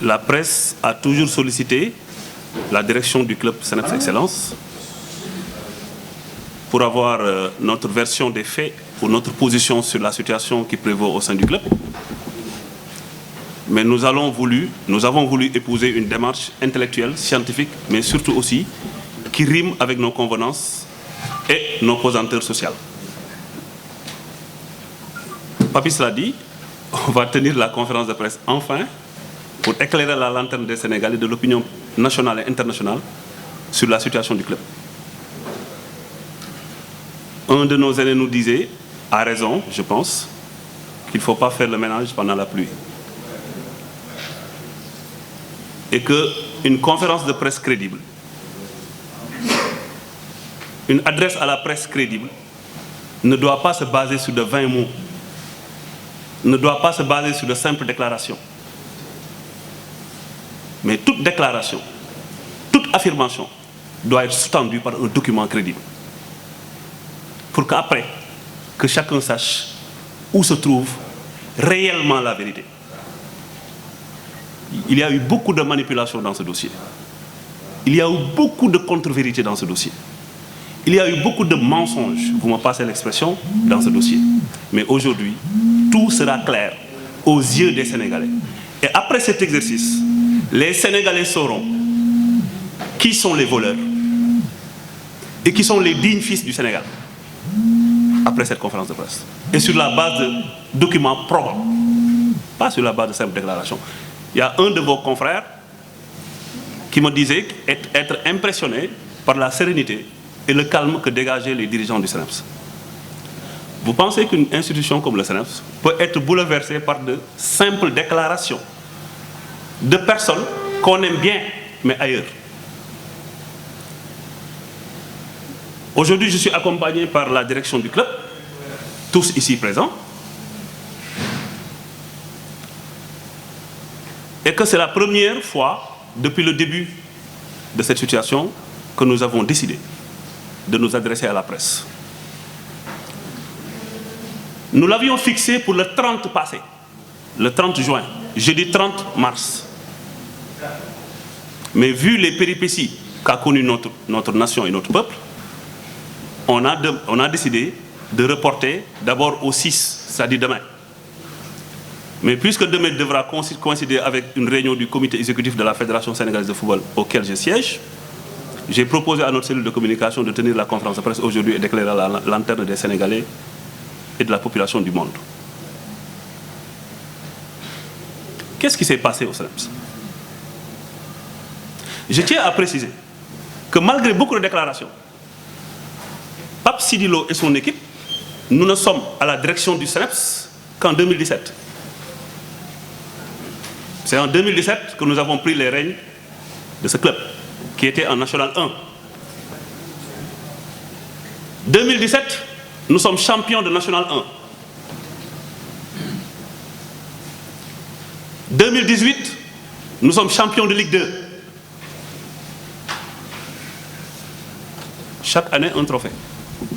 La presse a toujours sollicité la direction du club CNEPS Excellence pour avoir notre version des faits ou notre position sur la situation qui prévaut au sein du club. Mais nous avons voulu épouser une démarche intellectuelle, scientifique, mais surtout aussi qui rime avec nos convenances et nos pesanteurs sociales. Papis l'a dit, on va tenir la conférence de presse enfin pour éclairer la lanterne des Sénégalais, de l'opinion nationale et internationale sur la situation du club. Un de nos aînés nous disait, à raison, je pense, qu'il ne faut pas faire le ménage pendant la pluie. Et qu'une conférence de presse crédible, une adresse à la presse crédible, ne doit pas se baser sur de 20 mots, ne doit pas se baser sur de simples déclarations. Mais toute déclaration, toute affirmation doit être sous-tendue par un document crédible. Pour qu'après, que chacun sache où se trouve réellement la vérité. Il y a eu beaucoup de manipulations dans ce dossier. Il y a eu beaucoup de contre-vérités dans ce dossier. Il y a eu beaucoup de mensonges, vous me passez l'expression, dans ce dossier. Mais aujourd'hui, tout sera clair aux yeux des Sénégalais. Et après cet exercice, les Sénégalais sauront qui sont les voleurs et qui sont les dignes fils du Sénégal après cette conférence de presse. Et sur la base de documents probants, pas sur la base de simples déclarations. Il y a un de vos confrères qui me disait être impressionné par la sérénité et le calme que dégageaient les dirigeants du CNEPS. Vous pensez qu'une institution comme le CNEPS peut être bouleversée par de simples déclarations de personnes qu'on aime bien, mais ailleurs? Aujourd'hui, je suis accompagné par la direction du club, tous ici présents, et que c'est la première fois depuis le début de cette situation que nous avons décidé de nous adresser à la presse. Nous l'avions fixé pour le 30 passé, le 30 juin, jeudi 30 mars. Mais vu les péripéties qu'a connues notre nation et notre peuple, on a décidé de reporter d'abord au 6, c'est-à-dire demain. Mais puisque demain devra coïncider avec une réunion du comité exécutif de la Fédération sénégalaise de football auquel je siège, j'ai proposé à notre cellule de communication de tenir la conférence de presse aujourd'hui et d'éclairer la lanterne des Sénégalais et de la population du monde. Qu'est-ce qui s'est passé au CNEPS? Je tiens à préciser que malgré beaucoup de déclarations, Pape Sidi Lo et son équipe, nous ne sommes à la direction du CNEPS qu'en 2017. C'est en 2017 que nous avons pris les rênes de ce club, qui était en National 1. 2017, nous sommes champions de National 1. 2018, nous sommes champions de Ligue 2. Chaque année, un trophée.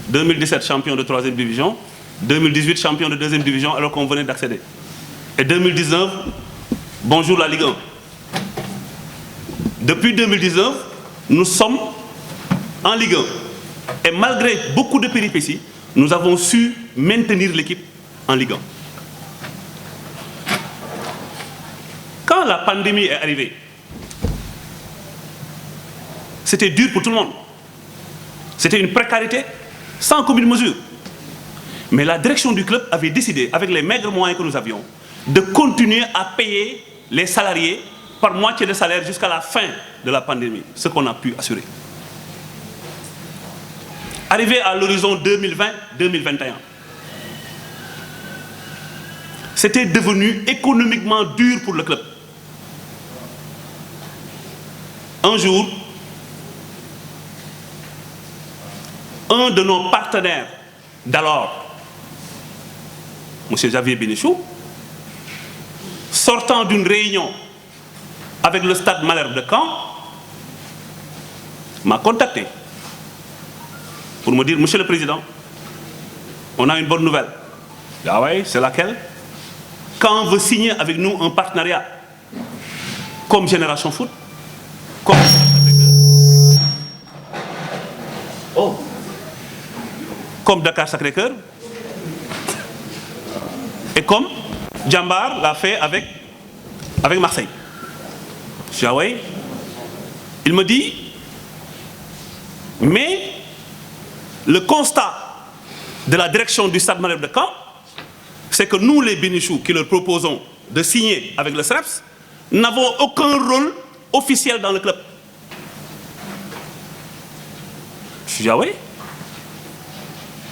2017, champion de 3e division. 2018, champion de 2e division, alors qu'on venait d'accéder. Et 2019, bonjour la Ligue 1. Depuis 2019, nous sommes en Ligue 1. Et malgré beaucoup de péripéties, nous avons su maintenir l'équipe en Ligue 1. Quand la pandémie est arrivée, c'était dur pour tout le monde. C'était une précarité sans commune mesure. Mais la direction du club avait décidé, avec les maigres moyens que nous avions, de continuer à payer les salariés par moitié de salaire jusqu'à la fin de la pandémie, ce qu'on a pu assurer. Arrivé à l'horizon 2020-2021, c'était devenu économiquement dur pour le club. Un jour, un de nos partenaires d'alors, M. Xavier Bénichou, sortant d'une réunion avec le stade Malherbe de Caen, m'a contacté pour me dire, Monsieur le Président, on a une bonne nouvelle. Ah ouais, c'est laquelle? Quand on veut signer avec nous un partenariat comme Génération Foot, comme Dakar Sacré-Cœur, et comme Djambar l'a fait avec Marseille. Je dis, ah ouais. Il me dit, mais le constat de la direction du Stade Malherbe de Caen, c'est que nous, les Bénichous, qui leur proposons de signer avec le SREPS, n'avons aucun rôle officiel dans le club. Je dis, ah oui?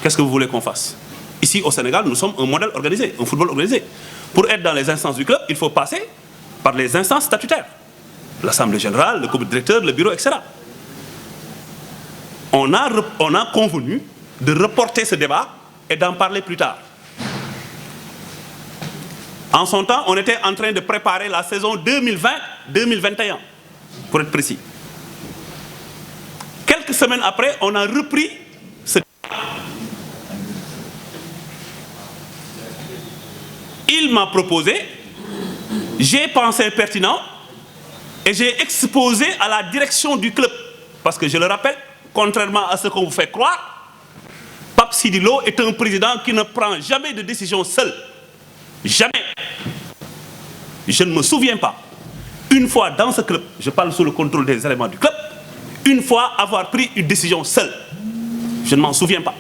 Qu'est-ce que vous voulez qu'on fasse? Ici, au Sénégal, nous sommes un modèle organisé, un football organisé. Pour être dans les instances du club, il faut passer par les instances statutaires. L'Assemblée générale, le comité directeur, le bureau, etc. On a convenu de reporter ce débat et d'en parler plus tard. En son temps, on était en train de préparer la saison 2020-2021, pour être précis. Quelques semaines après, on a repris ce débat. Il m'a proposé, j'ai pensé pertinent et j'ai exposé à la direction du club. Parce que je le rappelle, contrairement à ce qu'on vous fait croire, Pape Sidi Lo est un président qui ne prend jamais de décision seul. Jamais. Je ne me souviens pas, une fois dans ce club, je parle sous le contrôle des éléments du club, une fois avoir pris une décision seule. Je ne m'en souviens pas.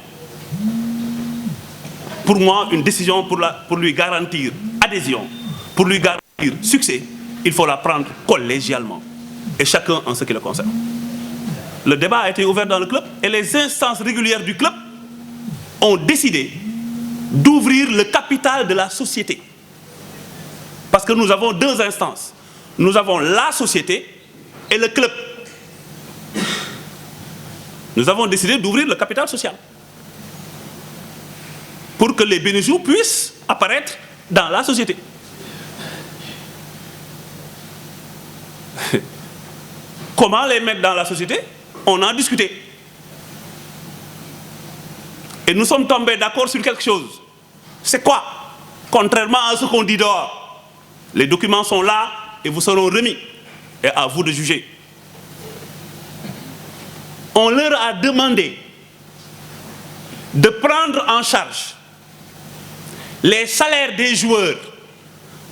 Pour moi, une décision pour lui garantir adhésion, pour lui garantir succès, il faut la prendre collégialement. Et chacun en ce qui le concerne. Le débat a été ouvert dans le club et les instances régulières du club ont décidé d'ouvrir le capital de la société. Parce que nous avons deux instances. Nous avons la société et le club. Nous avons décidé d'ouvrir le capital social. Pour que les Bénichous puissent apparaître dans la société. Comment les mettre dans la société? On a discuté. Et nous sommes tombés d'accord sur quelque chose. C'est quoi? Contrairement à ce qu'on dit dehors. Les documents sont là et vous seront remis. Et à vous de juger. On leur a demandé de prendre en charge les salaires des joueurs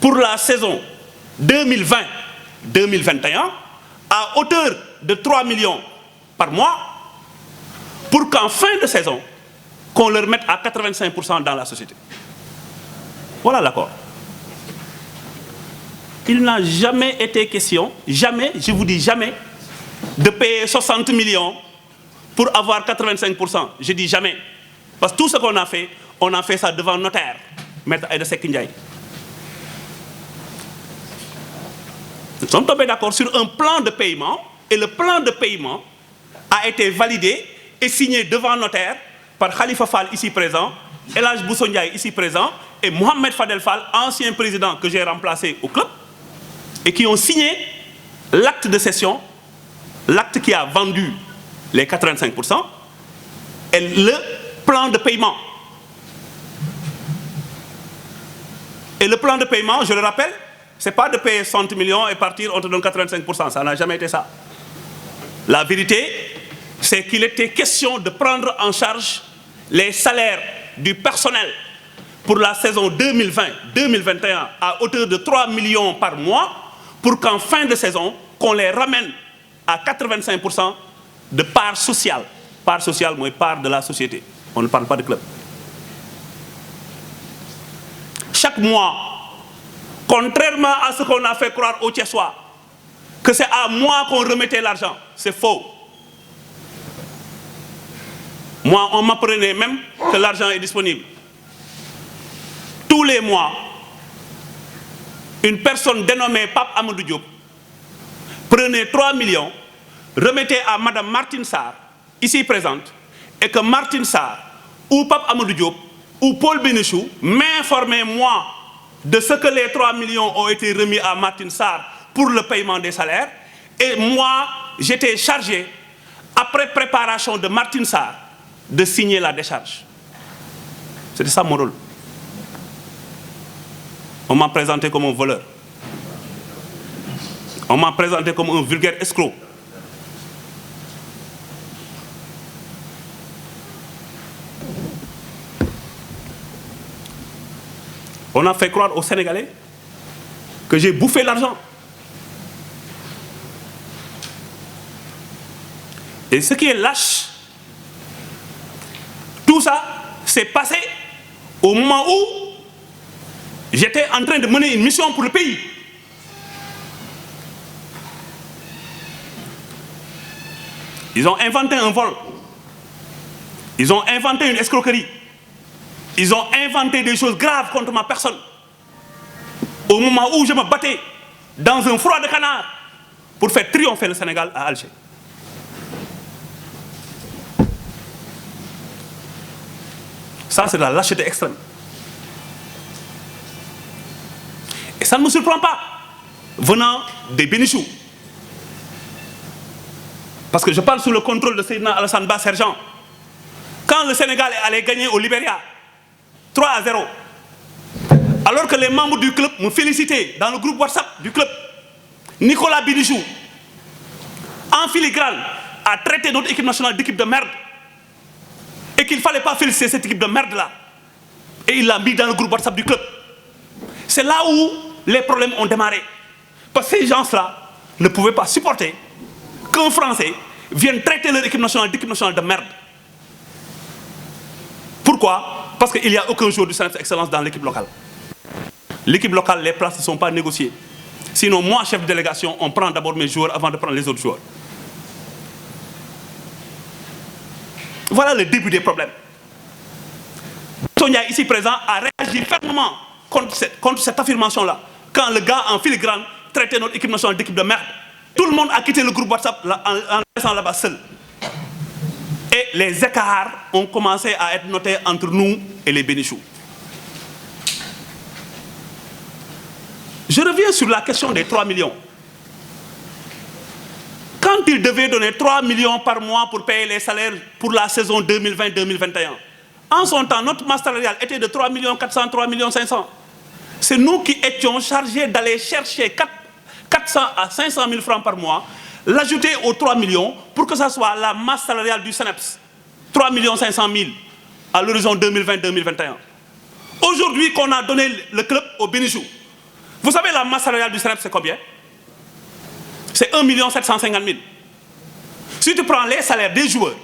pour la saison 2020-2021 à hauteur de 3 millions par mois pour qu'en fin de saison, qu'on leur mette à 85% dans la société. Voilà l'accord. Il n'a jamais été question, jamais, je vous dis jamais, de payer 60 millions pour avoir 85%. Je dis jamais. Parce que tout ce qu'on a fait, on a fait ça devant notaire, Maître Aïda Seck Ndiaye. Nous sommes tombés d'accord sur un plan de paiement et le plan de paiement a été validé et signé devant notaire par Khalifa Fall ici présent, El Hadj Bousso Ndiaye ici présent et Mohamed Fadel Fall, ancien président que j'ai remplacé au club et qui ont signé l'acte de cession, l'acte qui a vendu les 85% et le plan de paiement. Et le plan de paiement, je le rappelle, ce n'est pas de payer 60 millions et partir, on te donne 85%. Ça n'a jamais été ça. La vérité, c'est qu'il était question de prendre en charge les salaires du personnel pour la saison 2020-2021 à hauteur de 3 millions par mois pour qu'en fin de saison, qu'on les ramène à 85% de part sociale. Part sociale, moi, part de la société. On ne parle pas de club. Chaque mois, contrairement à ce qu'on a fait croire aux Thiessois, que c'est à moi qu'on remettait l'argent, c'est faux. Moi, on m'apprenait même que l'argent est disponible. Tous les mois, une personne dénommée Pape Amadou Diop prenait 3 millions, remettait à Madame Martine Sarr, ici présente, et que Martine Sarr, ou Pape Amadou Diop, ou Paul Bénichou m'informaient moi de ce que les 3 millions ont été remis à Martine Sarr pour le paiement des salaires. Et moi, j'étais chargé, après préparation de Martine Sarr, de signer la décharge. C'était ça mon rôle. On m'a présenté comme un voleur. On m'a présenté comme un vulgaire escroc. On a fait croire aux Sénégalais que j'ai bouffé l'argent. Et ce qui est lâche, tout ça s'est passé au moment où j'étais en train de mener une mission pour le pays. Ils ont inventé un vol. Ils ont inventé une escroquerie. Ils ont inventé des choses graves contre ma personne. Au moment où je me battais dans un froid de canard pour faire triompher le Sénégal à Alger. Ça, c'est de la lâcheté extrême. Et ça ne me surprend pas, venant des Bénichou. Parce que je parle sous le contrôle de Seydina Alassane Ba Sergent. Quand le Sénégal est allé gagner au Libéria, 3-0, alors que les membres du club me félicitaient dans le groupe WhatsApp du club, Nicolas Bénichou, en filigrane, a traité notre équipe nationale d'équipe de merde. Et qu'il ne fallait pas féliciter cette équipe de merde-là. Et il l'a mis dans le groupe WhatsApp du club. C'est là où les problèmes ont démarré. Parce que ces gens-là ne pouvaient pas supporter qu'un Français vienne traiter leur équipe nationale d'équipe nationale de merde. Pourquoi? Parce qu'il n'y a aucun joueur du Sénégal Excellence dans l'équipe locale. L'équipe locale, les places ne sont pas négociées. Sinon, moi, chef de délégation, on prend d'abord mes joueurs avant de prendre les autres joueurs. Voilà le début des problèmes. Sonia, ici présent, a réagi fermement contre cette affirmation-là. Quand le gars en filigrane traitait notre équipe nationale d'équipe de merde, tout le monde a quitté le groupe WhatsApp en laissant là-bas seul. Et les écarts ont commencé à être notés entre nous et les Bénichou. Je reviens sur la question des 3 millions. Quand il devait donner 3 millions par mois pour payer les salaires pour la saison 2020-2021, en son temps, notre masse salariale était de 3 400 000, 3 500 000. C'est nous qui étions chargés d'aller chercher 400 à 500 000 francs par mois, l'ajouter aux 3 millions pour que ça soit la masse salariale du CNEPS. 3 500 000 à l'horizon 2020-2021. Aujourd'hui qu'on a donné le club au Bénichou, vous savez la masse salariale du CNEPS c'est combien? C'est 1 750 000. Si tu prends les salaires des joueurs,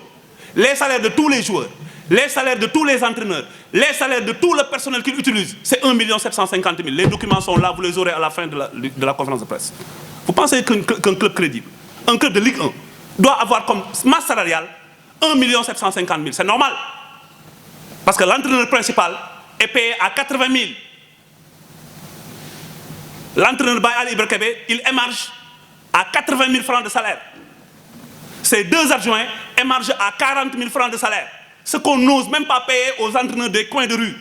les salaires de tous les joueurs, les salaires de tous les entraîneurs, les salaires de tout le personnel qu'ils utilisent, c'est 1 750 000. Les documents sont là, vous les aurez à la fin de la conférence de presse. Vous pensez qu'un club crédible, un club de Ligue 1, doit avoir comme masse salariale 1 750 000. C'est normal. Parce que l'entraîneur principal est payé à 80 000. L'entraîneur Baye Ibrahim, il émarge à 80 000 francs de salaire. Ces deux adjoints émargent à 40 000 francs de salaire. Ce qu'on n'ose même pas payer aux entraîneurs des coins de rue.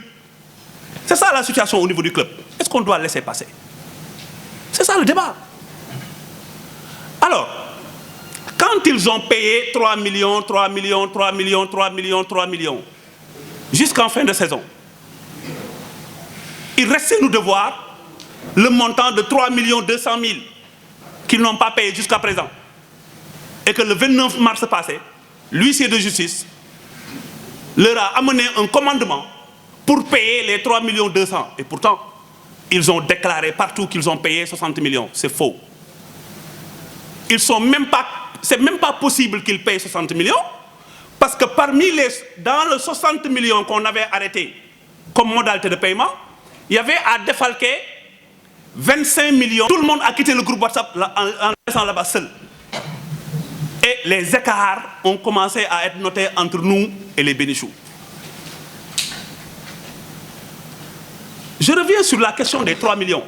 C'est ça la situation au niveau du club. Est-ce qu'on doit laisser passer? C'est ça le débat. Alors, quand ils ont payé 3 millions, 3 millions, 3 millions, 3 millions, 3 millions, jusqu'en fin de saison, il restait nous devoir le montant de 3 200 000 qu'ils n'ont pas payé jusqu'à présent. Et que le 29 mars passé, l'huissier de justice leur a amené un commandement pour payer les 3 200 000. Et pourtant, ils ont déclaré partout qu'ils ont payé 60 millions. C'est faux. C'est même pas possible qu'ils payent 60 millions, parce que dans les 60 millions qu'on avait arrêtés comme modalité de paiement, il y avait à défalquer 25 millions. Tout le monde a quitté le groupe WhatsApp en laissant là-bas seul. Et les écarts ont commencé à être notés entre nous et les Bénichou. Je reviens sur la question des 3 millions.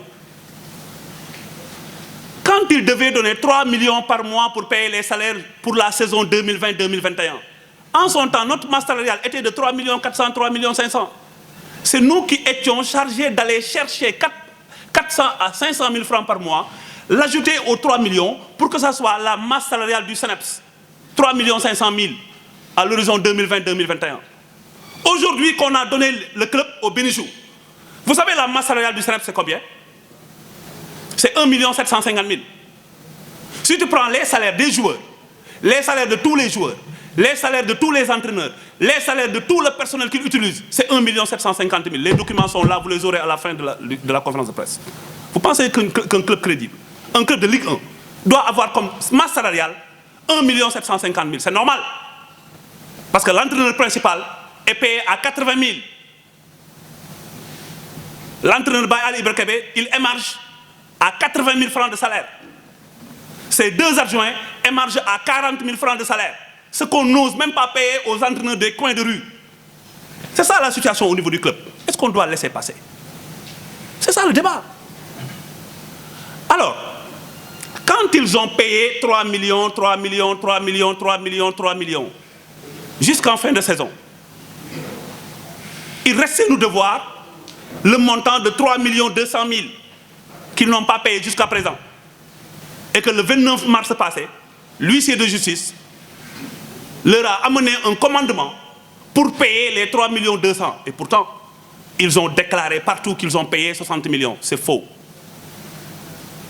Quand il devait donner 3 millions par mois pour payer les salaires pour la saison 2020-2021, en son temps, notre masse salariale était de 3 400 000, 3 500 000. C'est nous qui étions chargés d'aller chercher 400 à 500 000 francs par mois, l'ajouter aux 3 millions pour que ça soit la masse salariale du CNEPS. 3 500 000 à l'horizon 2020-2021. Aujourd'hui qu'on a donné le club au Bénichou, vous savez la masse salariale du SNEIPS c'est combien? C'est 1 750 000. Si tu prends les salaires des joueurs, les salaires de tous les joueurs, les salaires de tous les entraîneurs, les salaires de tout le personnel qu'ils utilisent, c'est 1 750 000. Les documents sont là, vous les aurez à la fin de la conférence de presse. Vous pensez qu'un club crédible, un club de Ligue 1, doit avoir comme masse salariale 1 750 000? C'est normal. Parce que l'entraîneur principal est payé à 80 000. L'entraîneur Bayal Ibrahim, il émarge à 80 000 francs de salaire. Ces deux adjoints émargent à 40 000 francs de salaire. Ce qu'on n'ose même pas payer aux entraîneurs des coins de rue. C'est ça la situation au niveau du club. Est-ce qu'on doit laisser passer? C'est ça le débat. Alors, quand ils ont payé 3 millions, 3 millions, 3 millions, 3 millions, 3 millions, jusqu'en fin de saison, il restait nous devoir le montant de 3 200 000 qu'ils n'ont pas payé jusqu'à présent. Et que le 29 mars passé, l'huissier de justice leur a amené un commandement pour payer les 3 200 000. Et pourtant, ils ont déclaré partout qu'ils ont payé 60 millions. C'est faux.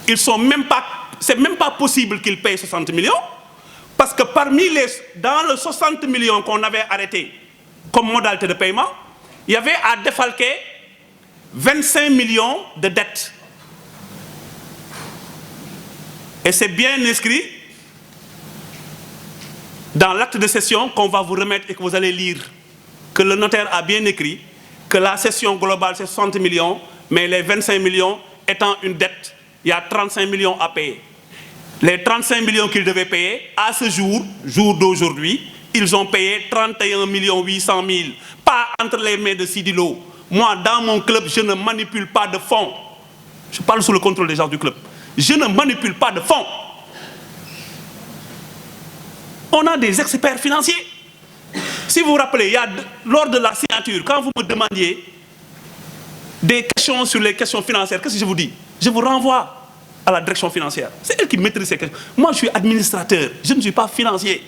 Ils sont même pas, c'est même pas possible qu'ils payent 60 millions, parce que dans les 60 millions qu'on avait arrêtés comme modalité de paiement, il y avait à défalquer 25 millions de dettes. Et c'est bien inscrit dans l'acte de cession qu'on va vous remettre et que vous allez lire, que le notaire a bien écrit que la cession globale c'est 60 millions, mais les 25 millions étant une dette, il y a 35 millions à payer. Les 35 millions qu'ils devaient payer, à ce jour d'aujourd'hui, ils ont payé 31 800 000. Pas entre les mains de Sidilo. Moi, dans mon club, je ne manipule pas de fonds. Je parle sous le contrôle des gens du club. Je ne manipule pas de fonds. On a des experts financiers. Si vous vous rappelez, lors de la signature, quand vous me demandiez des questions sur les questions financières, qu'est-ce que je vous dis? Je vous renvoie à la direction financière. C'est elle qui maîtrise ces questions. Moi, je suis administrateur, je ne suis pas financier.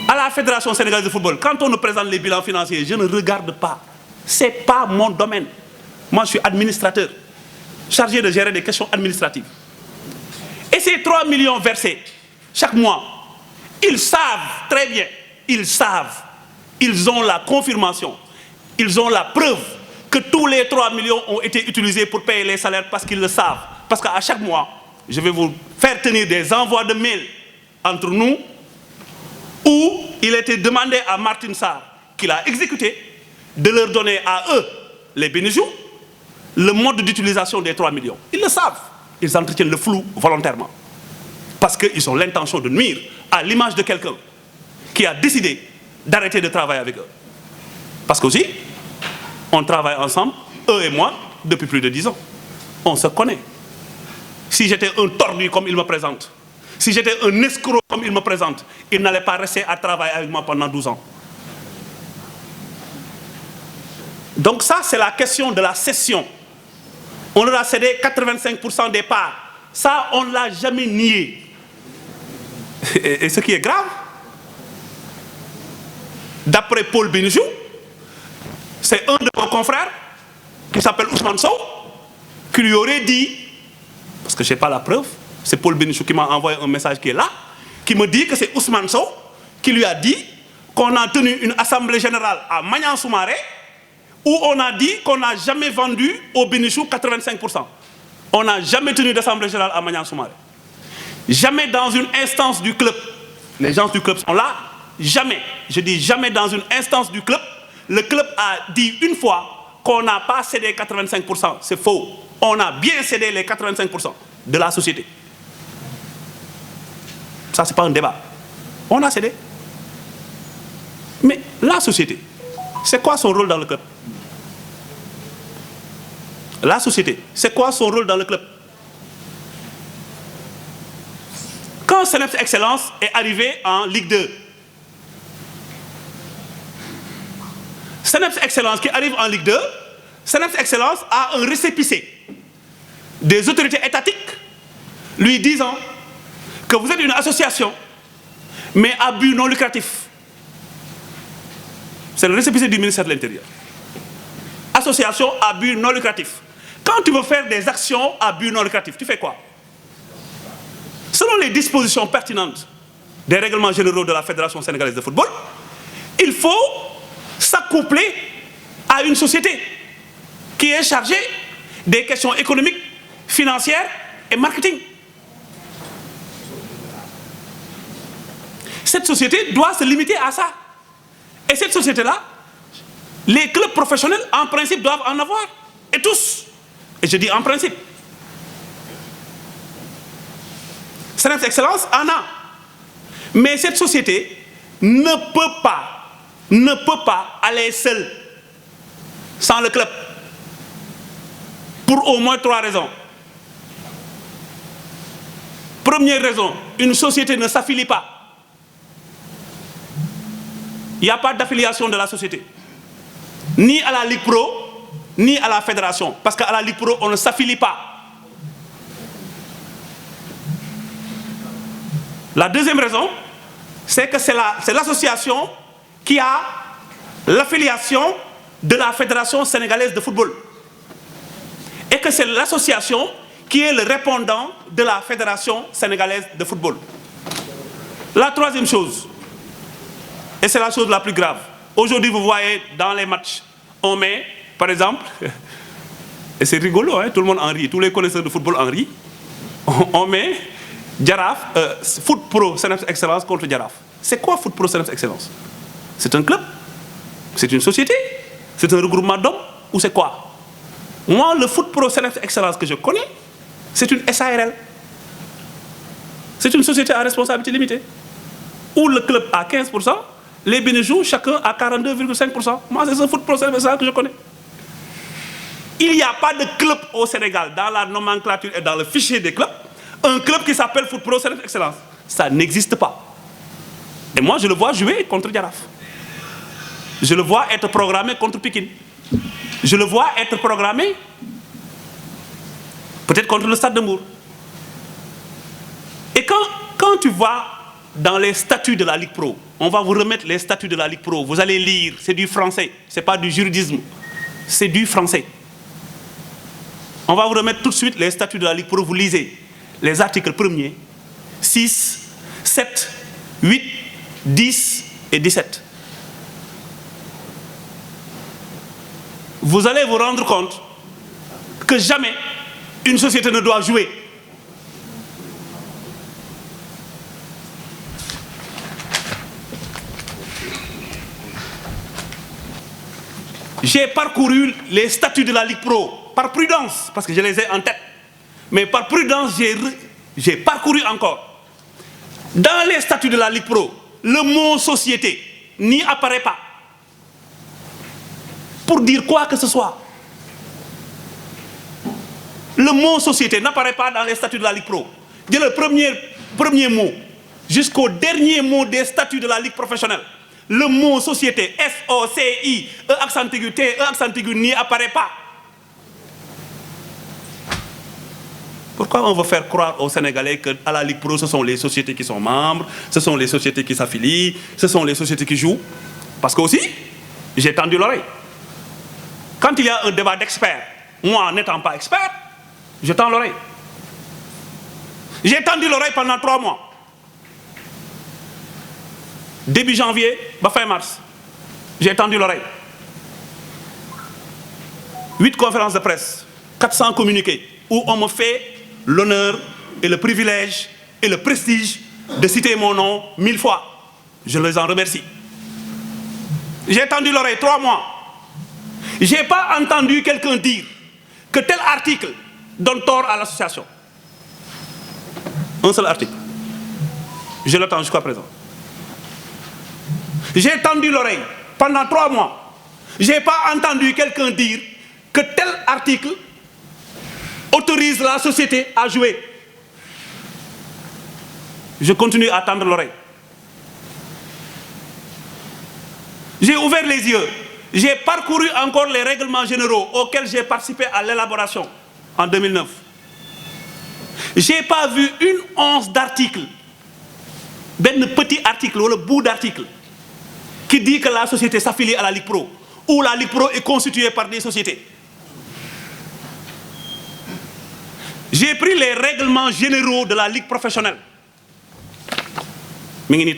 À la Fédération sénégalaise de football, quand on nous présente les bilans financiers, je ne regarde pas. Ce n'est pas mon domaine. Moi, je suis administrateur, chargé de gérer des questions administratives. Et ces 3 millions versés chaque mois, ils savent très bien, ils savent, ils ont la confirmation, ils ont la preuve que tous les 3 millions ont été utilisés pour payer les salaires parce qu'ils le savent. Parce qu'à chaque mois, je vais vous faire tenir des envois de mails entre nous où il était demandé à Martin Sarr, qu'il a exécuté, de leur donner à eux, les bénéficiaires, le mode d'utilisation des 3 millions. Ils le savent. Ils entretiennent le flou volontairement. Parce qu'ils ont l'intention de nuire à l'image de quelqu'un qui a décidé d'arrêter de travailler avec eux. Parce qu'aussi, on travaille ensemble, eux et moi, depuis plus de 10 ans. On se connaît. Si j'étais un tordu comme il me présente, si j'étais un escroc comme il me présente, il n'allait pas rester à travailler avec moi pendant 12 ans. Donc ça, c'est la question de la cession. On leur a cédé 85% des parts. Ça, on ne l'a jamais nié. Et ce qui est grave, d'après Paul Bénichou, c'est un de vos confrères, qui s'appelle Ousmane Sow, qui lui aurait dit, parce que je n'ai pas la preuve, c'est Paul Bénichou qui m'a envoyé un message qui est là, qui me dit que c'est Ousmane Sow qui lui a dit qu'on a tenu une assemblée générale à Magnan Soumaré, où on a dit qu'on n'a jamais vendu au Bénichou 85%. On n'a jamais tenu d'assemblée générale à Magnan Soumaré. Jamais dans une instance du club, les gens du club sont là, jamais, je dis jamais dans une instance du club, le club a dit une fois qu'on n'a pas cédé 85%. C'est faux. On a bien cédé les 85% de la société. Ça, ce n'est pas un débat. On a cédé. Mais la société, c'est quoi son rôle dans le club? La société, c'est quoi son rôle dans le club? Quand CNEPS Excellence est arrivé en Ligue 2, CNEPS Excellence qui arrive en Ligue 2, CNEPS Excellence a un récépissé des autorités étatiques lui disant que vous êtes une association, mais à but non lucratif. C'est le récépissé du ministère de l'Intérieur. Association à but non lucratif. Quand tu veux faire des actions à but non lucratif, tu fais quoi? Selon les dispositions pertinentes des règlements généraux de la Fédération sénégalaise de football, il faut s'accoupler à une société qui est chargée des questions économiques, financières et marketing. Cette société doit se limiter à ça. Et cette société-là, les clubs professionnels, en principe, doivent en avoir. Et tous. Et je dis en principe. Seneps Excellence en a. Mais cette société ne peut pas aller seule sans le club. Pour au moins 3 raisons. Première raison, une société ne s'affilie pas. Il n'y a pas d'affiliation de la société. Ni à la Ligue Pro, ni à la Fédération. Parce qu'à la Ligue Pro, on ne s'affilie pas. La deuxième raison, c'est que c'est l'association qui a l'affiliation de la Fédération sénégalaise de football. Et que c'est l'association qui est le répondant de la Fédération sénégalaise de football. La troisième chose, et c'est la chose la plus grave. Aujourd'hui, vous voyez dans les matchs, on met, par exemple, et c'est rigolo, hein, tout le monde en rit, tous les connaisseurs de football en rient, on met Jaraaf, Foot Pro Seneps Excellence contre Jaraaf. C'est quoi Foot Pro Seneps Excellence? C'est un club? C'est une société? C'est un regroupement d'hommes? Ou c'est quoi? Moi, le Foot Pro Seneps Excellence que je connais, c'est une SARL. C'est une société à responsabilité limitée. Où le club a 15%, les bénéficiaires, chacun a 42,5%. Moi, c'est ce Foot Pro Seneps Excellence que je connais. Il n'y a pas de club au Sénégal, dans la nomenclature et dans le fichier des clubs, un club qui s'appelle Foot Pro Seneps Excellence. Ça n'existe pas. Et moi, je le vois jouer contre Jaraaf. Je le vois être programmé contre Pikine. Je le vois être programmé peut-être contre le Stade de Mbour. Et quand tu vas dans les statuts de la Ligue Pro, on va vous remettre les statuts de la Ligue Pro, vous allez lire, c'est du français, c'est pas du juridisme, c'est du français. On va vous remettre tout de suite les statuts de la Ligue Pro, vous lisez les articles 1er, 6, 7, 8, 10 et 17. Vous allez vous rendre compte que jamais une société ne doit jouer. J'ai parcouru les statuts de la Ligue Pro par prudence, parce que je les ai en tête. Mais par prudence, j'ai parcouru encore. Dans les statuts de la Ligue Pro, le mot société n'y apparaît pas. Pour dire quoi que ce soit. Le mot société n'apparaît pas dans les statuts de la Ligue Pro. Dès le premier mot jusqu'au dernier mot des statuts de la Ligue professionnelle, le mot société, S-O-C-I, E accent aigu, T, E accent aigu, n'y apparaît pas. Pourquoi on veut faire croire aux Sénégalais qu'à la Ligue Pro, ce sont les sociétés qui sont membres, ce sont les sociétés qui s'affilient, ce sont les sociétés qui jouent? Parce que aussi, j'ai tendu l'oreille. Quand il y a un débat d'experts, moi n'étant pas expert, je tends l'oreille. J'ai tendu l'oreille pendant 3 mois. Début janvier, fin mars, j'ai tendu l'oreille. 8 conférences de presse, 400 communiqués, où on me fait l'honneur et le privilège et le prestige de citer mon nom 1000 fois. Je les en remercie. J'ai tendu l'oreille 3 mois. Je n'ai pas entendu quelqu'un dire que tel article donne tort à l'association. Un seul article. Je l'attends jusqu'à présent. J'ai tendu l'oreille pendant 3 mois. Je n'ai pas entendu quelqu'un dire que tel article autorise la société à jouer. Je continue à tendre l'oreille. J'ai ouvert les yeux. J'ai parcouru encore les règlements généraux auxquels j'ai participé à l'élaboration en 2009. Je n'ai pas vu une once d'articles, ben petit article ou le bout d'article, qui dit que la société s'affilie à la Ligue Pro, ou la Ligue Pro est constituée par des sociétés. J'ai pris les règlements généraux de la Ligue professionnelle. Les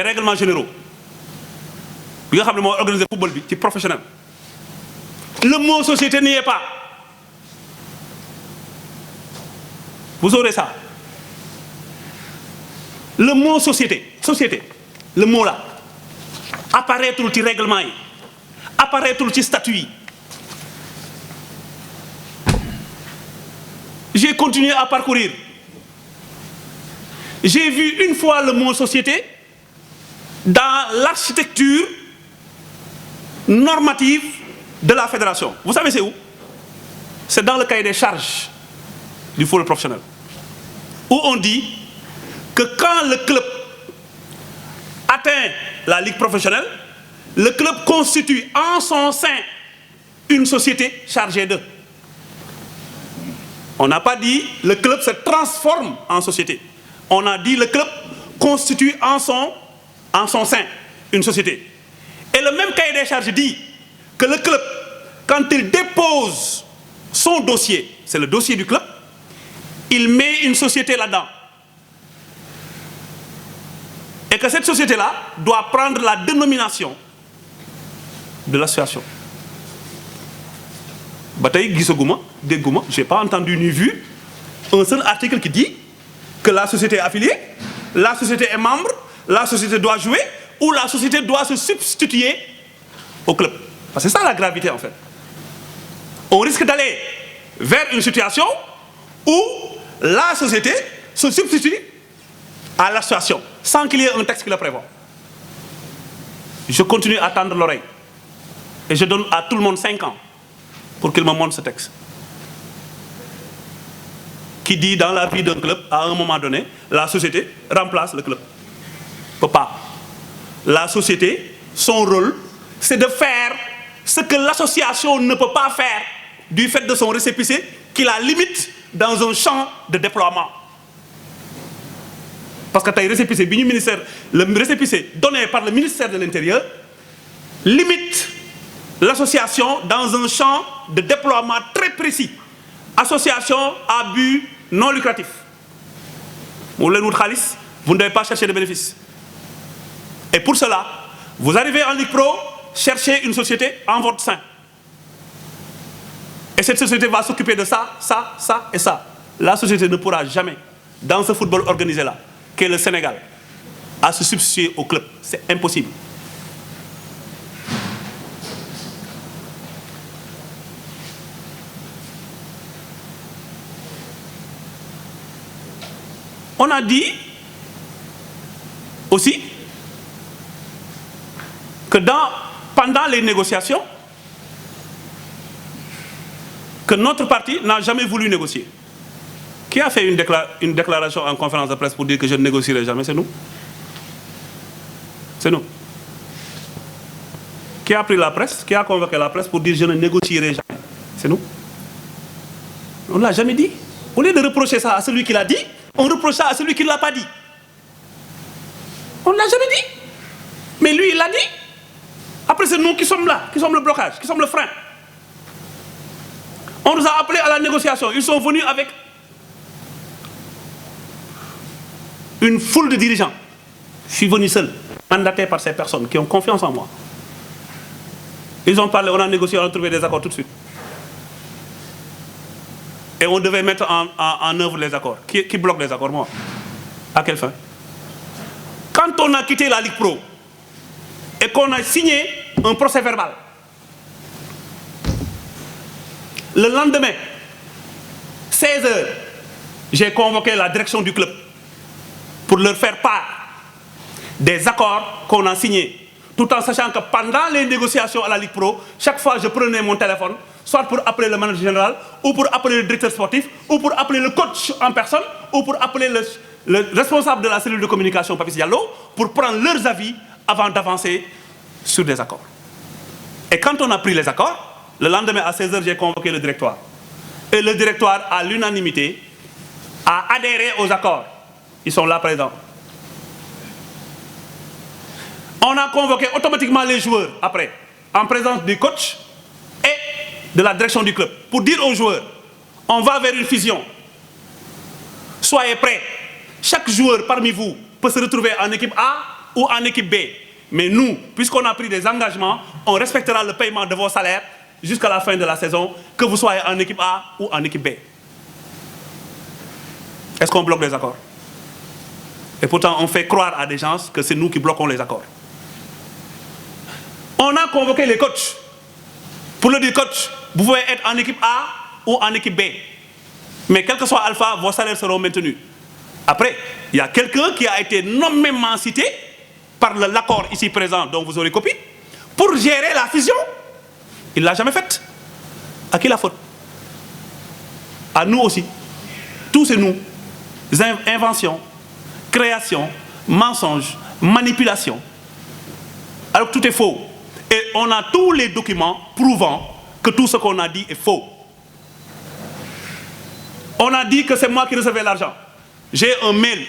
règlements généraux. Vous savez, organiser le football, c'est professionnel. Le mot société n'y est pas. Vous aurez ça. Le mot société, le mot là, apparaît tout le règlement, apparaît tout le statut. J'ai continué à parcourir. J'ai vu une fois le mot société dans l'architecture normative de la fédération. Vous savez c'est où? C'est dans le cahier des charges du football professionnel, où on dit que quand le club atteint la ligue professionnelle, le club constitue en son sein une société chargée d'eux. On n'a pas dit le club se transforme en société. On a dit le club constitue en son sein une société. Et le même cahier des charges dit que le club, quand il dépose son dossier, c'est le dossier du club, il met une société là-dedans. Et que cette société-là doit prendre la dénomination de l'association. Bataille Gisogouma, Degouma, je n'ai pas entendu ni vu un seul article qui dit que la société est affiliée, la société est membre, la société doit jouer ou la société doit se substituer au club. Parce que c'est ça la gravité en fait. On risque d'aller vers une situation où la société se substitue à l'association sans qu'il y ait un texte qui le prévoit. Je continue à tendre l'oreille et je donne à tout le monde 5 ans pour qu'il me montre ce texte qui dit dans la vie d'un club, à un moment donné, la société remplace le club. Papa, la société, son rôle, c'est de faire ce que l'association ne peut pas faire du fait de son récépissé qui la limite dans un champ de déploiement. Parce que le récépissé donné par le ministère de l'Intérieur limite l'association dans un champ de déploiement très précis. Association à but non lucratif. Vous ne devez pas chercher de bénéfices. Et pour cela, vous arrivez en Ligue Pro, cherchez une société en votre sein. Et cette société va s'occuper de ça, ça, ça et ça. La société ne pourra jamais, dans ce football organisé-là, qu'est le Sénégal, à se substituer au club. C'est impossible. On a dit aussi que pendant les négociations, que notre parti n'a jamais voulu négocier. Qui a fait une déclaration en conférence de presse pour dire que je ne négocierai jamais? C'est nous. C'est nous. Qui a pris la presse? Qui a convoqué la presse pour dire je ne négocierai jamais? C'est nous. On ne l'a jamais dit. Au lieu de reprocher ça à celui qui l'a dit, on reproche ça à celui qui ne l'a pas dit. On ne l'a jamais dit. Mais lui, il l'a dit. Après, c'est nous qui sommes là, qui sommes le blocage, qui sommes le frein. On nous a appelés à la négociation. Ils sont venus avec une foule de dirigeants. Je suis venu seul, mandaté par ces personnes qui ont confiance en moi. Ils ont parlé, on a négocié, on a trouvé des accords tout de suite. Et on devait mettre en œuvre les accords. Qui bloque les accords? Moi. À quelle fin? Quand on a quitté la Ligue Pro et qu'on a signé un procès verbal, le lendemain, 16 h, j'ai convoqué la direction du club pour leur faire part des accords qu'on a signés, tout en sachant que pendant les négociations à la Ligue Pro, chaque fois je prenais mon téléphone, soit pour appeler le manager général, ou pour appeler le directeur sportif, ou pour appeler le coach en personne, ou pour appeler le responsable de la cellule de communication, Papis Diallo, pour prendre leurs avis avant d'avancer sur des accords. Et quand on a pris les accords, le lendemain à 16 h, j'ai convoqué le directoire. Et le directoire, à l'unanimité, a adhéré aux accords. Ils sont là présents. On a convoqué automatiquement les joueurs après, en présence du coach et de la direction du club, pour dire aux joueurs, on va vers une fusion. Soyez prêts. Chaque joueur parmi vous peut se retrouver en équipe A ou en équipe B. Mais nous, puisqu'on a pris des engagements, on respectera le paiement de vos salaires jusqu'à la fin de la saison, que vous soyez en équipe A ou en équipe B. Est-ce qu'on bloque les accords? Et pourtant, on fait croire à des gens que c'est nous qui bloquons les accords. On a convoqué les coachs. Pour le dire, coach, vous pouvez être en équipe A ou en équipe B. Mais quel que soit Alpha, vos salaires seront maintenus. Après, il y a quelqu'un qui a été nommément cité par l'accord ici présent, dont vous aurez copie, pour gérer la fusion. Il ne l'a jamais fait. À qui la faute? À nous aussi. Tous c'est nous. Inventions, création, mensonges, manipulation. Alors que tout est faux. Et on a tous les documents prouvant que tout ce qu'on a dit est faux. On a dit que c'est moi qui recevais l'argent. J'ai un mail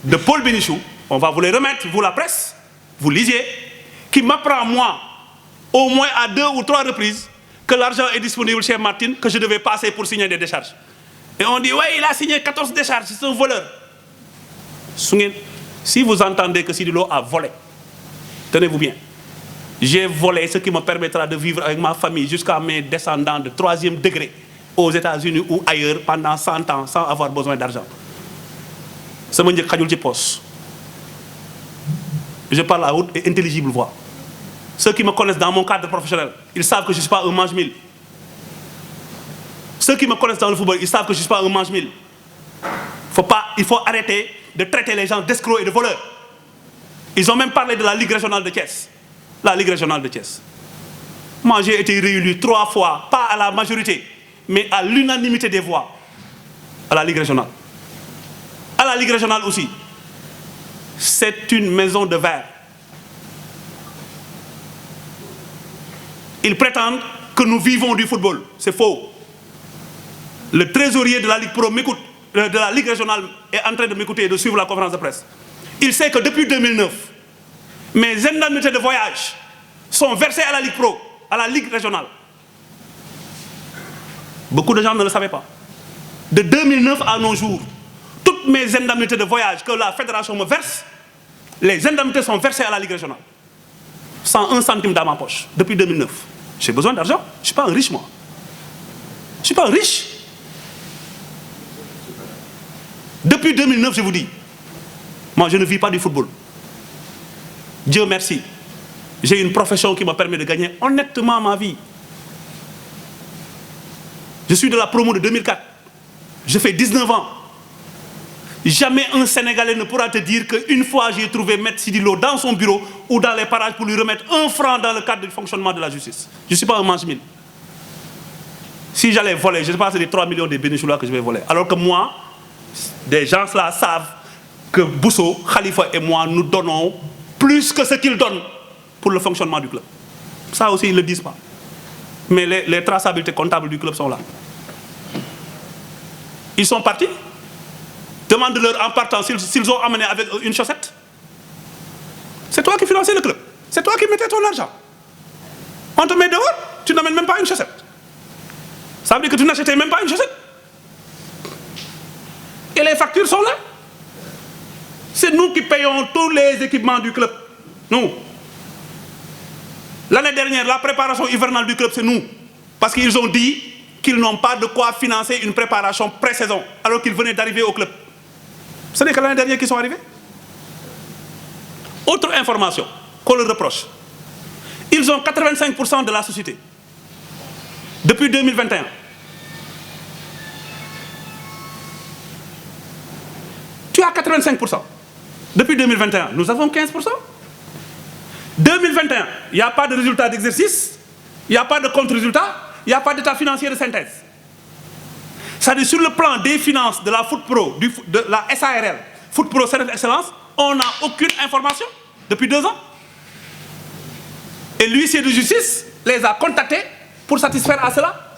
de Paul Bénichou, on va vous les remettre, vous la presse, vous lisiez, qui m'apprend moi, au moins à 2 ou 3 reprises, que l'argent est disponible chez Martine, que je devais passer pour signer des décharges. Et on dit, ouais, il a signé 14 décharges, c'est un voleur. Si vous entendez que Sidi Lo a volé, tenez-vous bien, j'ai volé ce qui me permettra de vivre avec ma famille jusqu'à mes descendants de 3e degré aux États-Unis ou ailleurs pendant 100 ans sans avoir besoin d'argent. Je parle à haute et intelligible voix. Ceux qui me connaissent dans mon cadre professionnel, ils savent que je ne suis pas un mange-mille. Ceux qui me connaissent dans le football, ils savent que je ne suis pas un mange-mille. Il faut arrêter de traiter les gens d'escrocs et de voleurs. Ils ont même parlé de la Ligue régionale de Thiès. La Ligue régionale de Thiès. Moi, j'ai été réélu 3 fois, pas à la majorité, mais à l'unanimité des voix à la Ligue régionale. À la Ligue régionale aussi. C'est une maison de verre. Ils prétendent que nous vivons du football. C'est faux. Le trésorier de la Ligue Pro m'écoute, de la Ligue régionale est en train de m'écouter et de suivre la conférence de presse. Il sait que depuis 2009, mes indemnités de voyage sont versées à la Ligue Pro, à la Ligue régionale. Beaucoup de gens ne le savaient pas. De 2009 à nos jours, toutes mes indemnités de voyage que la fédération me verse, les indemnités sont versées à la Ligue régionale. Sans 1 centime dans ma poche, depuis 2009. J'ai besoin d'argent. Je ne suis pas un riche, moi. Je ne suis pas un riche. Depuis 2009, je vous dis, moi, je ne vis pas du football. Dieu merci. J'ai une profession qui me permet de gagner honnêtement ma vie. Je suis de la promo de 2004. Je fais 19 ans. Jamais un Sénégalais ne pourra te dire qu'une fois j'ai trouvé M. Sidi Lo dans son bureau ou dans les parages pour lui remettre 1 franc dans le cadre du fonctionnement de la justice. Je ne suis pas un mange-mille. Si j'allais voler, je ne sais pas, c'est les 3 millions de Bénichou là que je vais voler. Alors que moi, des gens là savent que Bousso, Khalifa et moi, nous donnons plus que ce qu'ils donnent pour le fonctionnement du club. Ça aussi, ils ne le disent pas. Mais les traçabilités comptables du club sont là. Ils sont partis. Demande-leur en partant s'ils ont amené avec une chaussette. C'est toi qui finançais le club. C'est toi qui mettais ton argent. On te met dehors, tu n'amènes même pas une chaussette. Ça veut dire que tu n'achetais même pas une chaussette. Et les factures sont là. C'est nous qui payons tous les équipements du club. Nous. L'année dernière, la préparation hivernale du club, c'est nous. Parce qu'ils ont dit qu'ils n'ont pas de quoi financer une préparation pré-saison, alors qu'ils venaient d'arriver au club. Ce n'est que l'année dernière qu'ils sont arrivés. Autre information qu'on leur reproche. Ils ont 85% de la société. Depuis 2021. Tu as 85%. Depuis 2021, nous avons 15%. 2021, il n'y a pas de résultat d'exercice, il n'y a pas de contre-résultat, il n'y a pas d'état financier de synthèse. C'est-à-dire sur le plan des finances de la Foot Pro, de la SARL, Foot Pro Service Excellence, on n'a aucune information depuis 2 ans. Et l'huissier de justice les a contactés pour satisfaire à cela.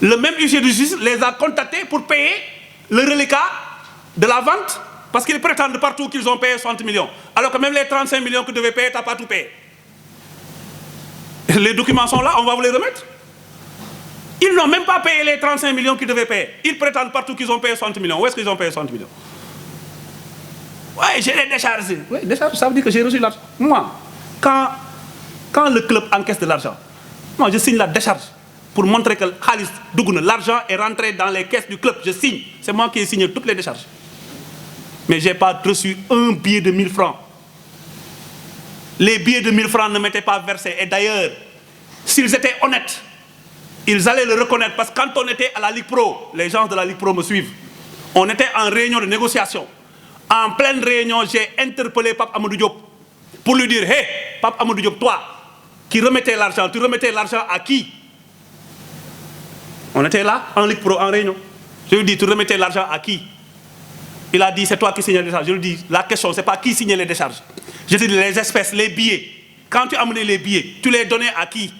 Le même huissier de justice les a contactés pour payer le reliquat de la vente, parce qu'ils prétendent partout qu'ils ont payé 60 millions. Alors que même les 35 millions que tu devais payer, tu n'as pas tout payé. Les documents sont là, on va vous les remettre. Ils n'ont même pas payé les 35 millions qu'ils devaient payer. Ils prétendent partout qu'ils ont payé 60 millions. Où est-ce qu'ils ont payé 60 millions? Oui, j'ai les décharges. Oui, décharges, ça veut dire que j'ai reçu l'argent. Moi, quand le club encaisse de l'argent, moi je signe la décharge pour montrer que l'argent est rentré dans les caisses du club. Je signe. C'est moi qui ai signé toutes les décharges. Mais je n'ai pas reçu un billet de 1000 francs. Les billets de 1000 francs ne m'étaient pas versés. Et d'ailleurs, s'ils étaient honnêtes, ils allaient le reconnaître. Parce que quand on était à la Ligue Pro, les gens de la Ligue Pro me suivent, on était en réunion de négociation. En pleine réunion, j'ai interpellé Pape Amadou Diop pour lui dire, hé, Pape Amadou Diop, toi, qui remettais l'argent, tu remettais l'argent à qui? On était là, en Ligue Pro, en réunion. Je lui ai dit, tu remettais l'argent à qui? Il a dit, c'est toi qui signais les décharges. Je lui ai dit, la question, c'est pas qui signait les décharges. Je lui ai dit, les espèces, les billets. Quand tu as amené les billets, tu les donnais à qui?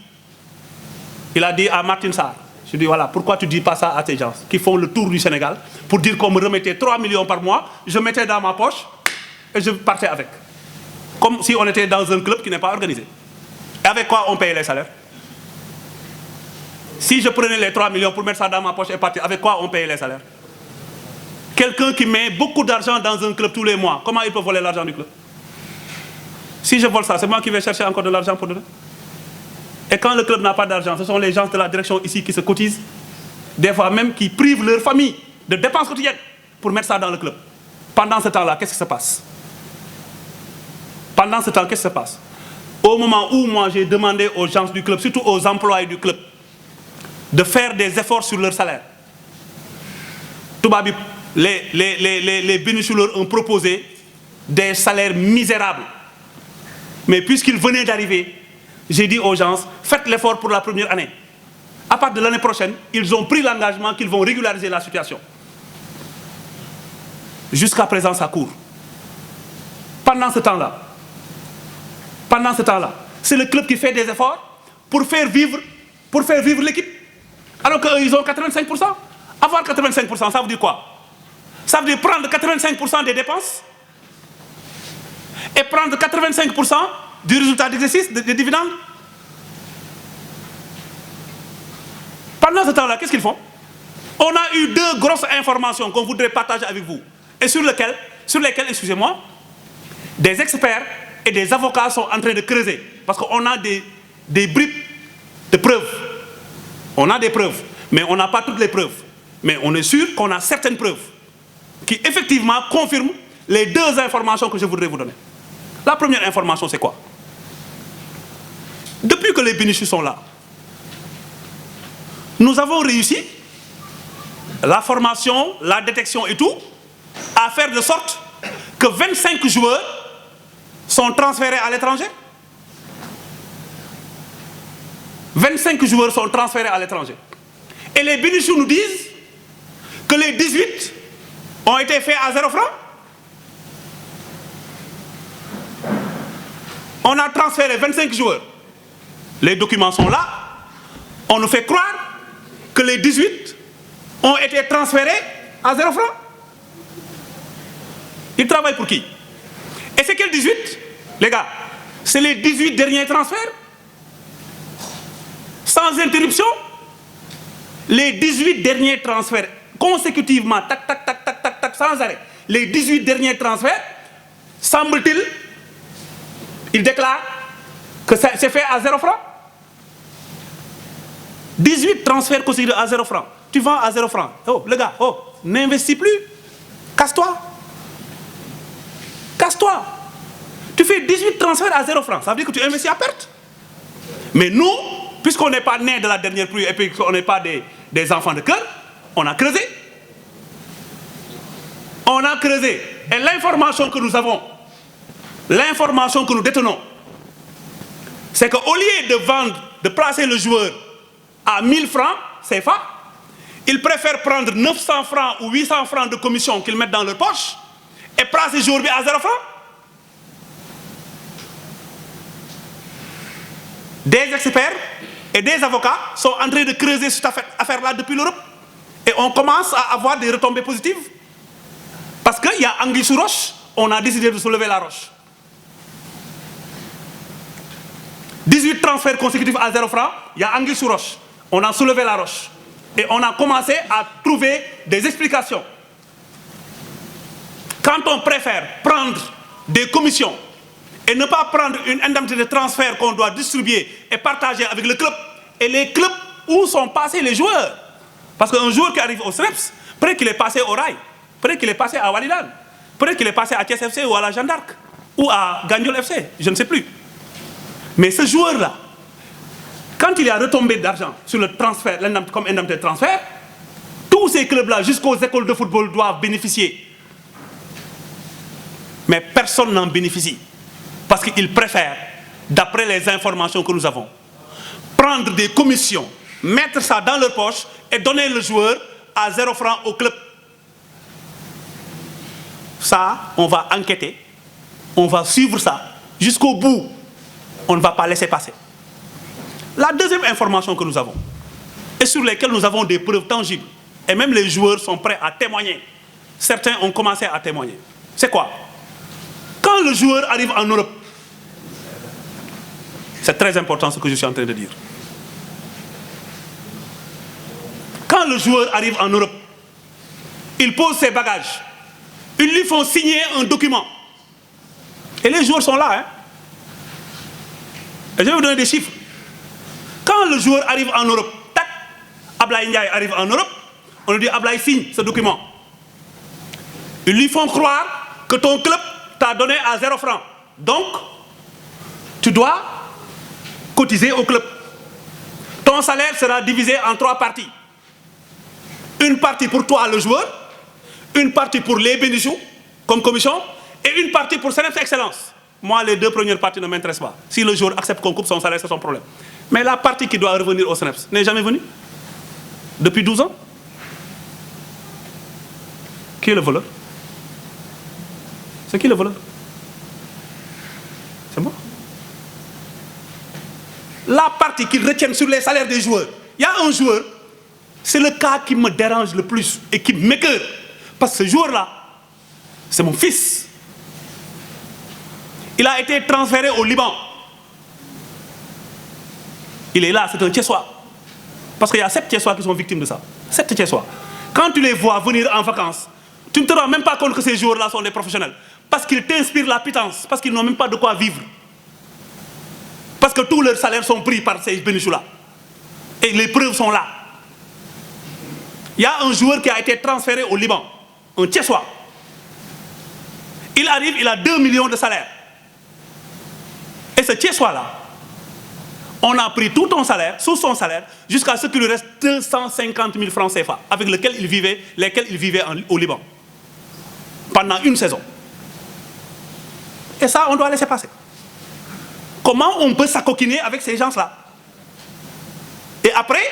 Il a dit à Martin Sarr. Je lui ai dit, voilà, pourquoi tu ne dis pas ça à tes gens qui font le tour du Sénégal pour dire qu'on me remettait 3 millions par mois, je mettais dans ma poche et je partais avec. Comme si on était dans un club qui n'est pas organisé. Et avec quoi on payait les salaires? Si je prenais les 3 millions pour mettre ça dans ma poche et partir, avec quoi on payait les salaires? Quelqu'un qui met beaucoup d'argent dans un club tous les mois, comment il peut voler l'argent du club? Si je vole ça, c'est moi qui vais chercher encore de l'argent pour donner. Et quand le club n'a pas d'argent, ce sont les gens de la direction ici qui se cotisent, des fois même qui privent leur famille de dépenses quotidiennes pour mettre ça dans le club. Pendant ce temps-là, qu'est-ce qui se passe? Pendant ce temps, qu'est-ce qui se passe? Au moment où moi j'ai demandé aux gens du club, surtout aux employés du club, de faire des efforts sur leur salaire. Les bénéficiaires ont proposé des salaires misérables. Mais puisqu'ils venaient d'arriver, j'ai dit aux gens, faites l'effort pour la première année. À partir de l'année prochaine, ils ont pris l'engagement qu'ils vont régulariser la situation. Jusqu'à présent, ça court. Pendant ce temps-là, c'est le club qui fait des efforts pour faire vivre l'équipe. Alors qu'ils ont 85%. Avoir 85%, ça veut dire quoi? Ça veut dire prendre 85% des dépenses et prendre 85% du résultat d'exercice, des dividendes. Pendant ce temps-là, qu'est-ce qu'ils font? On a eu 2 grosses informations qu'on voudrait partager avec vous et sur lesquelles, excusez-moi, des experts et des avocats sont en train de creuser. Parce qu'on a des bribes de preuves. On a des preuves, mais on n'a pas toutes les preuves. Mais on est sûr qu'on a certaines preuves qui effectivement confirment les 2 informations que je voudrais vous donner. La première information, c'est quoi? Depuis que les bénéficiaires sont là, nous avons réussi, la formation, la détection et tout, à faire de sorte que 25 joueurs sont transférés à l'étranger. 25 joueurs sont transférés à l'étranger. Et les bénéficiaires nous disent que les 18 ont été faits à 0 francs. On a transféré 25 joueurs. Les documents sont là. On nous fait croire que les 18 ont été transférés à 0 francs. Ils travaillent pour qui? Et c'est quel 18? Les gars, c'est les 18 derniers transferts. Sans interruption. Les 18 derniers transferts, consécutivement, tac, tac, tac, tac, tac, tac, sans arrêt. Les 18 derniers transferts, semble-t-il, ils déclarent que c'est fait à 0 francs. 18 transferts considérés à 0 francs. Tu vends à 0 francs. Oh, le gars, oh, n'investis plus. Casse-toi. Casse-toi. Tu fais 18 transferts à 0 francs. Ça veut dire que tu investis à perte. Mais nous, puisqu'on n'est pas nés de la dernière pluie et puis qu'on n'est pas des enfants de cœur, on a creusé. On a creusé. Et l'information que nous avons, l'information que nous détenons, c'est qu'au lieu de vendre, de placer le joueur à 1000 francs CFA, ils préfèrent prendre 900 francs ou 800 francs de commission qu'ils mettent dans leur poche et placer le joueur à 0 francs. Des experts et des avocats sont en train de creuser cette affaire-là depuis l'Europe. Et on commence à avoir des retombées positives. Parce qu'il y a anguille sous roche, on a décidé de soulever la roche. 18 transferts consécutifs à 0 francs, il y a anguille sous roche. On a soulevé la roche. Et on a commencé à trouver des explications. Quand on préfère prendre des commissions et ne pas prendre une indemnité de transfert qu'on doit distribuer et partager avec le club, et les clubs où sont passés les joueurs. Parce qu'un joueur qui arrive au SNEPS, peut-être qu'il est passé au Rail, peut-être qu'il est passé à Walidan, peut-être qu'il est passé à Thiès FC ou à la Jeanne d'Arc, ou à Gandiol FC, je ne sais plus. Mais ce joueur-là, quand il y a retombé d'argent sur le transfert, comme indemnité de transfert, tous ces clubs-là, jusqu'aux écoles de football, doivent bénéficier. Mais personne n'en bénéficie. Parce qu'ils préfèrent, d'après les informations que nous avons, prendre des commissions, mettre ça dans leur poche et donner le joueur à 0 francs au club. Ça, on va enquêter, on va suivre ça jusqu'au bout. On ne va pas laisser passer. La deuxième information que nous avons, et sur laquelle nous avons des preuves tangibles, et même les joueurs sont prêts à témoigner, certains ont commencé à témoigner, c'est quoi? Quand le joueur arrive en Europe, c'est très important ce que je suis en train de dire. Quand le joueur arrive en Europe, il pose ses bagages, ils lui font signer un document. Et les joueurs sont là. Hein? Et je vais vous donner des chiffres. Quand le joueur arrive en Europe, tac, Ablaye Ndiaye arrive en Europe, on lui dit Ablaye signe ce document. Ils lui font croire que ton club t'a donné à 0 francs. Donc, tu dois cotiser au club. Ton salaire sera divisé en 3 parties. Une partie pour toi, le joueur, une partie pour les bénéficiaires, comme commission, et une partie pour CNEPS Excellence. Moi, les 2 premières parties ne m'intéressent pas. Si le joueur accepte qu'on coupe son salaire, c'est son problème. Mais la partie qui doit revenir au CNEPS n'est jamais venue. Depuis 12 ans. Qui est le voleur? C'est qui le voleur? C'est moi. La partie qu'ils retiennent sur les salaires des joueurs. Il y a un joueur, c'est le cas qui me dérange le plus et qui m'écoeure. Parce que ce joueur-là, c'est mon fils. Il a été transféré au Liban. Il est là, c'est un Thiessois. Parce qu'il y a 7 Thiessois qui sont victimes de ça. 7 Thiessois. Quand tu les vois venir en vacances, tu ne te rends même pas compte que ces joueurs-là sont des professionnels. Parce qu'ils t'inspirent la pitance, parce qu'ils n'ont même pas de quoi vivre. Parce que tous leurs salaires sont pris par ces bénéficiaires-là. Et les preuves sont là. Il y a un joueur qui a été transféré au Liban, un Thiessois. Il arrive, il a 2 millions de salaire. Et ce Thiessois-là, on a pris tout ton salaire, sous son salaire, jusqu'à ce qu'il lui reste 250 000 francs CFA, avec lesquels il vivait au Liban. Pendant une saison. Et ça, on doit laisser passer. Comment on peut s'acoquiner avec ces gens-là? Et après,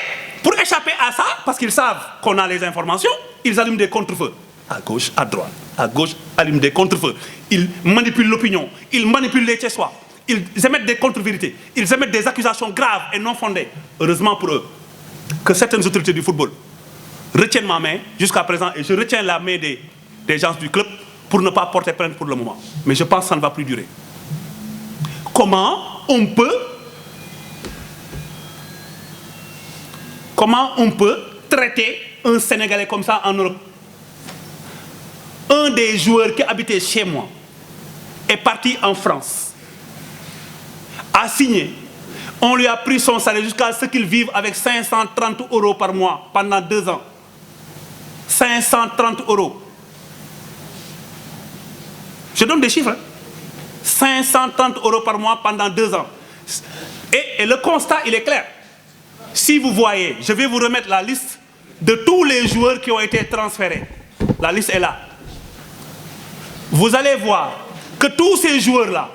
pour échapper à ça, parce qu'ils savent qu'on a les informations, ils allument des contre-feux. À gauche, à droite. À gauche, allument des contre-feux. Ils manipulent l'opinion. Ils manipulent les Thiessois. Ils émettent des contre-vérités. Ils émettent des accusations graves et non fondées. Heureusement pour eux, que certaines autorités du football retiennent ma main jusqu'à présent, et je retiens la main des gens du club pour ne pas porter plainte pour le moment. Mais je pense que ça ne va plus durer. Comment on peut traiter un Sénégalais comme ça en Europe? Un des joueurs qui habitait chez moi est parti en France, a signé. On lui a pris son salaire jusqu'à ce qu'il vive avec 530 € par mois pendant 2 ans. 530 €. Je donne des chiffres. Hein? 530 € par mois pendant 2 ans. Et le constat, il est clair. Si vous voyez, je vais vous remettre la liste de tous les joueurs qui ont été transférés. La liste est là. Vous allez voir que tous ces joueurs-là,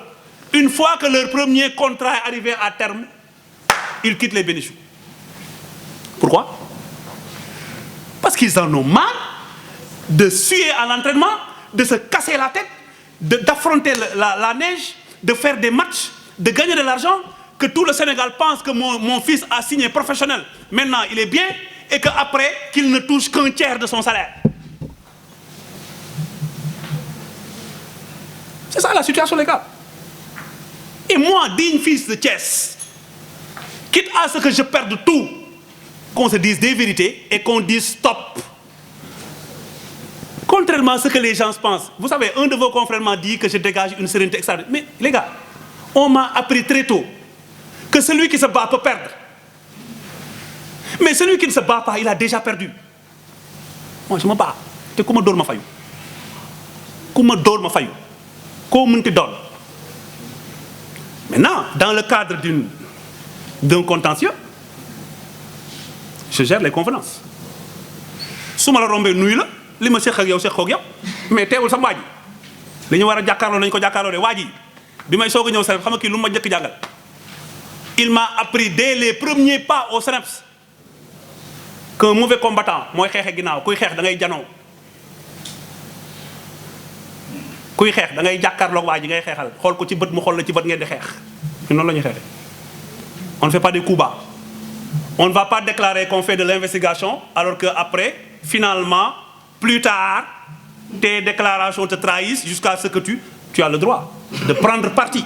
une fois que leur premier contrat est arrivé à terme, ils quittent les bénéficiaires. Pourquoi? Parce qu'ils en ont marre de suer à l'entraînement, de se casser la tête, d'affronter la neige, de faire des matchs, de gagner de l'argent, que tout le Sénégal pense que mon fils a signé professionnel. Maintenant, il est bien, et qu'après, qu'il ne touche qu'un tiers de son salaire. C'est ça la situation, les gars. Et moi, digne fils de Thiès, quitte à ce que je perde tout, qu'on se dise des vérités et qu'on dise stop. Contrairement à ce que les gens pensent. Vous savez, un de vos confrères m'a dit que je dégage une sérénité extraordinaire. Mais les gars, on m'a appris très tôt que celui qui se bat peut perdre. Mais celui qui ne se bat pas, il a déjà perdu. Moi, je me bats. Et comment me dors ma faille? Comment dors ma faille? Comment te donne? Maintenant, dans le cadre d'un contentieux, je gère les convenances. Si je rombe nuit la, li ma cheikh ak yow cheikh ak yow, mais téwul sa waji. Li ñu wara jakarlo nañ ko jakarlo dé waji. Bi may soga ñew sa xam nga ki lu ma jëk jangal. Il m'a appris dès les premiers pas au SNEPS qu'un mauvais combattant moy xexé ginaaw, kuy xex da ngay jano. Kuy xex da ngay jakarlo ak waji ngay xexal, xol ko ci beut mu xol la ci beut ngeen di xex. Non lañu xexé. On ne fait pas des coups bas. On ne va pas déclarer qu'on fait de l'investigation alors qu'après, finalement, plus tard, tes déclarations te trahissent jusqu'à ce que tu as le droit de prendre parti,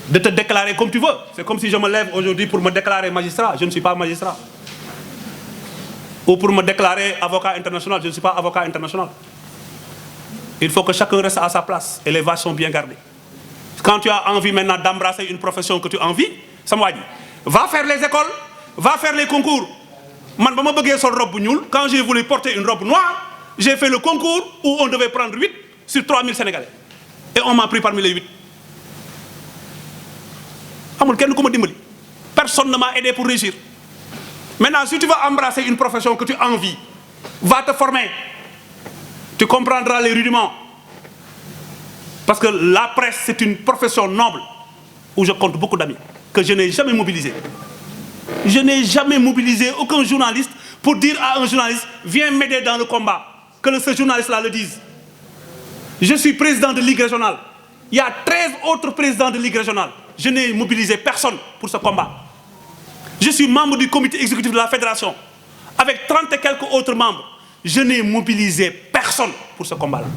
de te déclarer comme tu veux. C'est comme si je me lève aujourd'hui pour me déclarer magistrat. Je ne suis pas magistrat. Ou pour me déclarer avocat international. Je ne suis pas avocat international. Il faut que chacun reste à sa place et les vaches sont bien gardées. Quand tu as envie maintenant d'embrasser une profession que tu as envie, ça m'a dit. Va faire les écoles, va faire les concours. Man, quand j'ai voulu porter une robe noire, j'ai fait le concours où on devait prendre 8 sur 3000 Sénégalais. Et on m'a pris parmi les 8. Personne ne m'a aidé pour réussir. Maintenant, si tu veux embrasser une profession que tu as envie, va te former. Tu comprendras les rudiments. Parce que la presse, c'est une profession noble où je compte beaucoup d'amis que je n'ai jamais mobilisé. Je n'ai jamais mobilisé aucun journaliste pour dire à un journaliste, viens m'aider dans le combat. Que ce journaliste-là le dise. Je suis président de Ligue régionale. Il y a 13 autres présidents de Ligue régionale. Je n'ai mobilisé personne pour ce combat. Je suis membre du comité exécutif de la fédération. Avec 30 et quelques autres membres. Je n'ai mobilisé personne pour ce combat-là.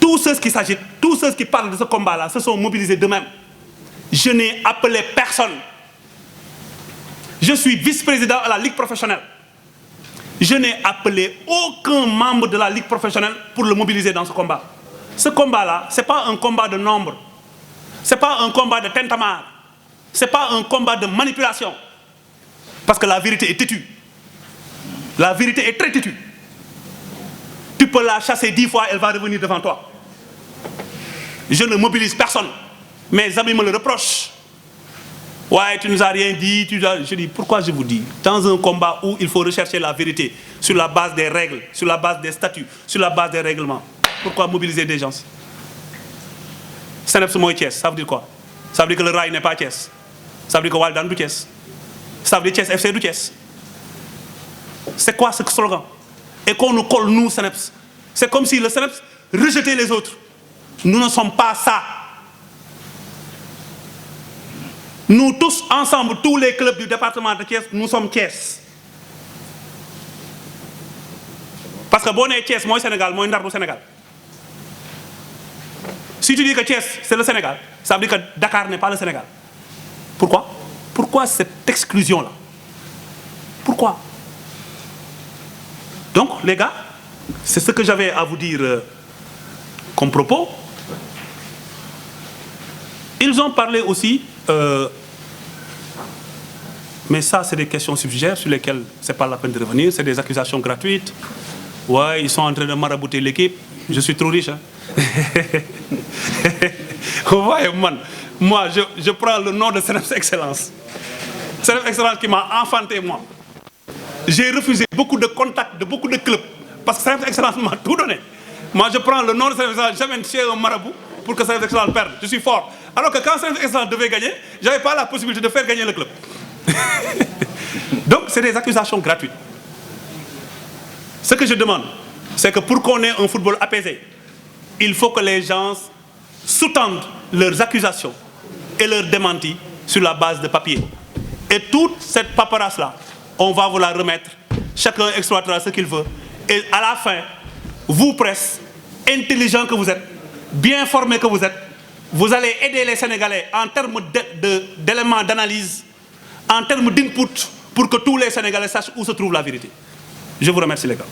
Tous ceux qui s'agitent, tous ceux qui parlent de ce combat-là se sont mobilisés d'eux-mêmes. Je n'ai appelé personne. Je suis vice-président à la Ligue professionnelle. Je n'ai appelé aucun membre de la Ligue professionnelle pour le mobiliser dans ce combat. Ce combat-là, ce n'est pas un combat de nombre. Ce n'est pas un combat de tintamarre. Ce n'est pas un combat de manipulation. Parce que la vérité est têtue. La vérité est très têtue. Tu peux la chasser 10 fois, elle va revenir devant toi. Je ne mobilise personne. Mes amis me le reprochent. Ouais, tu nous as rien dit. Je dis, pourquoi je vous dis? Dans un combat où il faut rechercher la vérité, sur la base des règles, sur la base des statuts, sur la base des règlements, pourquoi mobiliser des gens? SNEPS mooy Thiès, ça veut dire quoi? Ça veut dire que le rail n'est pas Thiès. Ça veut dire que Waldan du Thiès. Ça veut dire Thiès FC du Thiès. C'est quoi ce slogan? Et qu'on nous colle, nous, SNEPS. C'est comme si le SNEPS rejetait les autres. Nous ne sommes pas ça. Nous tous ensemble, tous les clubs du département de Thiès, nous sommes Thiès. Parce que bon, Thiès, moi Sénégal, moi Ndar du Sénégal. Si tu dis que Thiès, c'est le Sénégal, ça veut dire que Dakar n'est pas le Sénégal. Pourquoi? Pourquoi cette exclusion-là? Pourquoi? Donc, les gars, c'est ce que j'avais à vous dire comme propos. Ils ont parlé aussi, mais ça, c'est des questions subsidiaires sur lesquelles ce n'est pas la peine de revenir. C'est des accusations gratuites. Ouais, ils sont en train de marabouter l'équipe. Je suis trop riche. Hein? Ouais, man. Moi, je prends le nom de SNEPS Excellence. SNEPS Excellence qui m'a enfanté, moi. J'ai refusé beaucoup de contacts de beaucoup de clubs parce que SNEPS Excellence m'a tout donné. Moi, je prends le nom de SNEPS Excellence, j'amène chez un marabout pour que SNEPS Excellence perde. Je suis fort. Alors que quand SNEPS Excellence devait gagner, je n'avais pas la possibilité de faire gagner le club. Donc, c'est des accusations gratuites. Ce que je demande, c'est que pour qu'on ait un football apaisé, il faut que les gens sous-tendent leurs accusations et leurs démentis sur la base de papier. Et toute cette paperasse-là, on va vous la remettre. Chacun exploitera ce qu'il veut. Et à la fin, vous, presse, intelligent que vous êtes, bien formé que vous êtes, vous allez aider les Sénégalais en termes d'éléments d'analyse, en termes d'input, pour que tous les Sénégalais sachent où se trouve la vérité. Je vous remercie les gars.